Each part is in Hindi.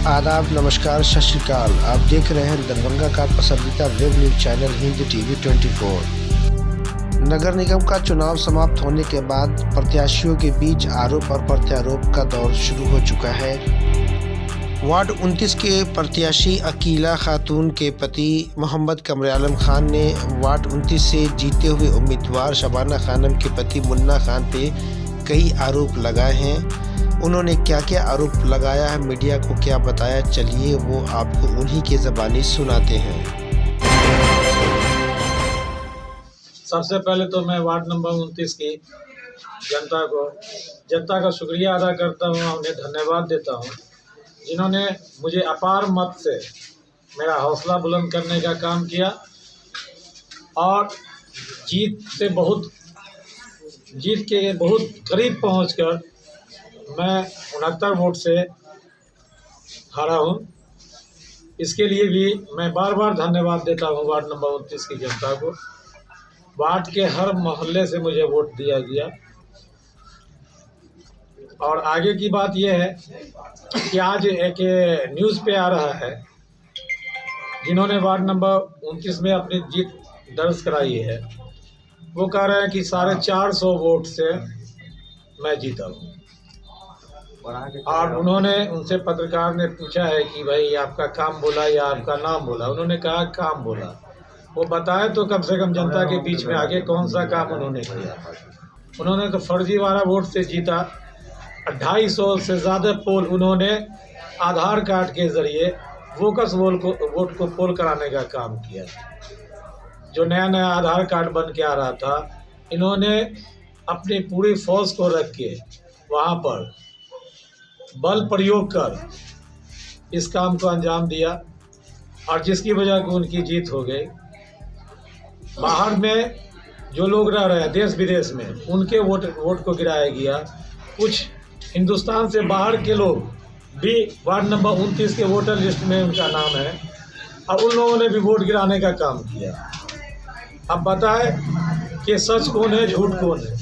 आदाब, नमस्कार, सत श्री अकाल। आप देख रहे हैं दरभंगा का पसंदीदा web news channel Hind TV 24। नगर निगम का चुनाव समाप्त होने के बाद प्रत्याशियों के बीच आरोप और प्रत्यारोप का दौर शुरू हो चुका है। वार्ड 29 के प्रत्याशी अकीला खातून के पति मोहम्मद कमर आलम खान ने वार्ड 29 से जीते हुए उम्मीदवार शबाना खानम के पति मुन्ना खान पे कई आरोप लगाए हैं। उन्होंने क्या क्या आरोप लगाया है, मीडिया को क्या बताया, चलिए वो आपको उन्हीं की ज़बानी सुनाते हैं। सबसे पहले तो मैं वार्ड नंबर 29 की जनता का शुक्रिया अदा करता हूँ, उन्हें धन्यवाद देता हूँ जिन्होंने मुझे अपार मत से मेरा हौसला बुलंद करने का काम किया और जीत के बहुत करीब पहुंचकर मैं 69 वोट से हारा हूं। इसके लिए भी मैं बार बार धन्यवाद देता हूं वार्ड नंबर 29 की जनता को। वार्ड के हर मोहल्ले से मुझे वोट दिया गया। और आगे की बात यह है कि आज एक न्यूज़ पे आ रहा है, जिन्होंने वार्ड नंबर 29 में अपनी जीत दर्ज कराई है, वो कह रहे हैं कि 450 वोट से मैं जीता हूँ। और उनसे पत्रकार ने पूछा है कि भाई आपका काम बोला या आपका नाम बोला। उन्होंने कहा काम बोला। वो बताए तो कम से कम जनता के बीच में आगे कौन सा काम उन्होंने किया। उन्होंने तो फर्जीवाड़ा वोट से जीता। 250 से ज़्यादा पोल उन्होंने आधार कार्ड के ज़रिए वोकस वोट को पोल कराने का काम किया। जो नया नया आधार कार्ड बन के आ रहा था, इन्होंने अपनी पूरी फोर्स को रख के वहाँ पर बल प्रयोग कर इस काम को अंजाम दिया और जिसकी वजह से उनकी जीत हो गई। बाहर में जो लोग रह रहे हैं देश विदेश में, उनके वोट को गिराया गया। कुछ हिंदुस्तान से बाहर के लोग भी वार्ड नंबर 29 के वोटर लिस्ट में उनका नाम है और उन लोगों ने भी वोट गिराने का काम किया। अब बताएं कि सच कौन है, झूठ कौन है।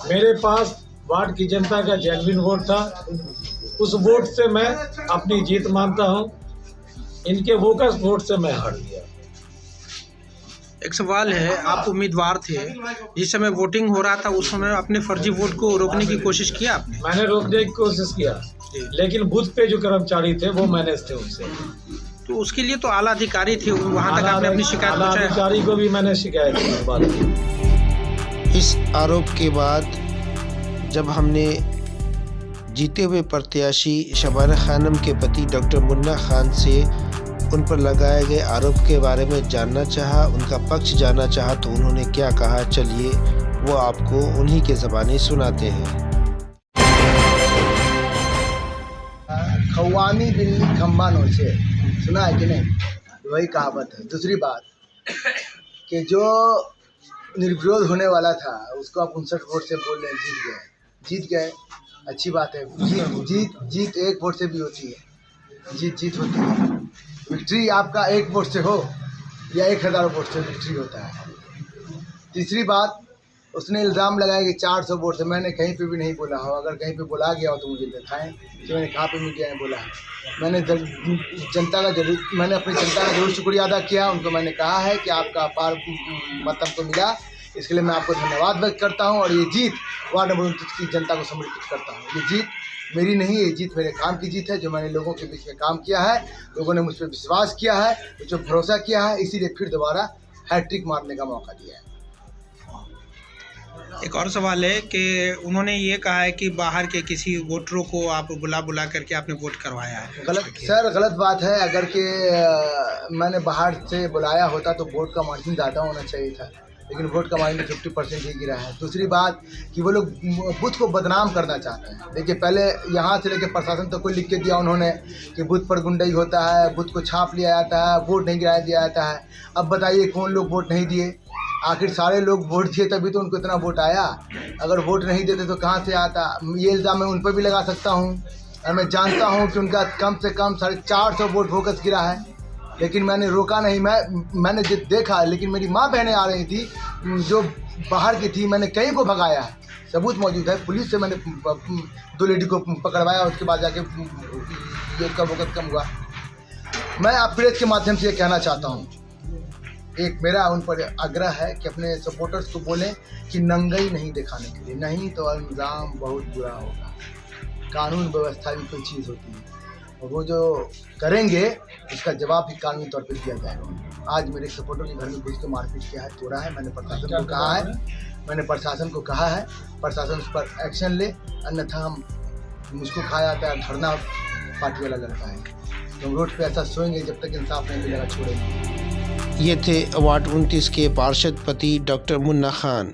मेरे पास वार्ड की जनता का जेन्युइन वोट था। उस वोट से मैं अपनी जीत मानता हूं। इनके वोकस वोट से मैं हार गया। एक सवाल है, आप उम्मीदवार थे, जिस समय वोटिंग हो रहा था उस समय अपने फर्जी वोट को रोकने की कोशिश किया आपने? मैंने रोकने की कोशिश किया, लेकिन बूथ पे जो कर्मचारी थे वो मैनेज थे उनसे। तो उसके लिए तो आला अधिकारी थे, वहाँ तक आपने अपनी शिकायत पहुंचाई? अधिकारी को भी मैंने शिकायत की। इस आरोप के बाद जब हमने जीते हुए प्रत्याशी शबाना खानम के पति डॉक्टर मुन्ना खान से उन पर लगाए गए आरोप के बारे में जानना चाहा, उनका पक्ष जानना चाहा, तो उन्होंने क्या कहा, चलिए वो आपको उन्हीं के ज़बानी सुनाते हैं। खवानी बिल्ली खम्बा नोचे, सुना है कि नहीं? वही कहावत है। दूसरी बात कि जो निर्विरोध होने वाला था उसको आप 59 वोट से बोल रहे हैं जीत गए। अच्छी बात है। जीत एक वोट से भी होती है। जीत होती है। विक्ट्री आपका एक वोट से हो या 1000 वोट से विक्ट्री होता है। तीसरी बात, उसने इल्ज़ाम लगाया कि 400 वोट से। मैंने कहीं पे भी नहीं बोला हो। अगर कहीं पे बोला गया हो तो मुझे दिखाएं कि मैंने कहाँ पे मीडिया में बोला है। मैंने अपनी जनता का जरूर शुक्रिया अदा किया। उनको मैंने कहा है कि आपका अपार मत हमको मिला, इसके लिए मैं आपको धन्यवाद व्यक्त करता हूं। और ये जीत वार्ड नंबर 29 की जनता को समर्पित करता हूं। ये जीत मेरी नहीं है, ये जीत मेरे काम की जीत है, जो मैंने लोगों के बीच में काम किया है। लोगों ने मुझ पर विश्वास किया है, मुझ पर भरोसा किया है, इसीलिए फिर दोबारा हैट्रिक मारने का मौका दिया है। एक और सवाल है कि उन्होंने ये कहा है कि बाहर के किसी वोटरों को आप बुला करके आपने वोट करवाया है। गलत बात है। अगर कि मैंने बाहर से बुलाया होता तो वोट का मार्जिन ज़्यादा होना चाहिए था, लेकिन वोट का मार्जिन 50% ही गिरा है। दूसरी बात कि वो लोग बूथ को बदनाम करना चाहते हैं। देखिए, पहले यहाँ से लेकर प्रशासन तक को लिख के दिया उन्होंने कि बूथ पर गुंडाई होता है, बूथ को छाप लिया जाता है, वोट नहीं गिराया दिया जाता है। अब बताइए कौन लोग वोट नहीं दिए? आखिर सारे लोग वोट दिए तभी तो उनको इतना वोट आया। अगर वोट नहीं देते तो कहाँ से आता? ये इल्ज़ाम मैं उन पर भी लगा सकता हूँ। और मैं जानता हूँ कि उनका कम से कम 450 वोट फोकस गिरा है, लेकिन मैंने रोका नहीं। मैंने देखा, लेकिन मेरी माँ बहनें आ रही थी जो बाहर की थी मैंने कई को भगाया है, सबूत मौजूद है। पुलिस से मैंने 2 लेडी को पकड़वाया, उसके बाद जाके ये उसका वक़्त कम हुआ। मैं आप प्रेस के माध्यम से ये कहना चाहता हूँ, एक मेरा उन पर आग्रह है कि अपने सपोर्टर्स को बोलें कि नंगई नहीं दिखाने के लिए, नहीं तो अंजाम बहुत बुरा होगा। कानून व्यवस्था भी कोई चीज़ होती है और वो जो करेंगे उसका जवाब भी कानूनी तौर पर दिया जाएगा। आज मेरे सपोर्टर के घर में घुस के मारपीट किया है, तोड़ा है। मैंने प्रशासन को कहा है, प्रशासन उस पर एक्शन ले, अन्यथा हम मुझको खाया आता है धरना पार्टी वाला लड़का है, तो हम रोड पे ऐसा सोएंगे जब तक इंसाफ नहीं मिलेगा, छोड़ेंगे। ये थे वार्ड 29 के पार्षद पति डॉक्टर मुन्ना खान।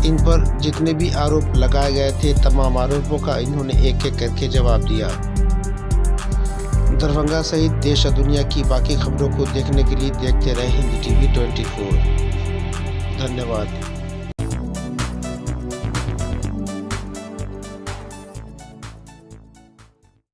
इन पर जितने भी आरोप लगाए गए थे, तमाम आरोपों का इन्होंने एक एक करके जवाब दिया। दरभंगा सहित देश और दुनिया की बाकी खबरों को देखने के लिए देखते रहे हिंदी टीवी 24। धन्यवाद।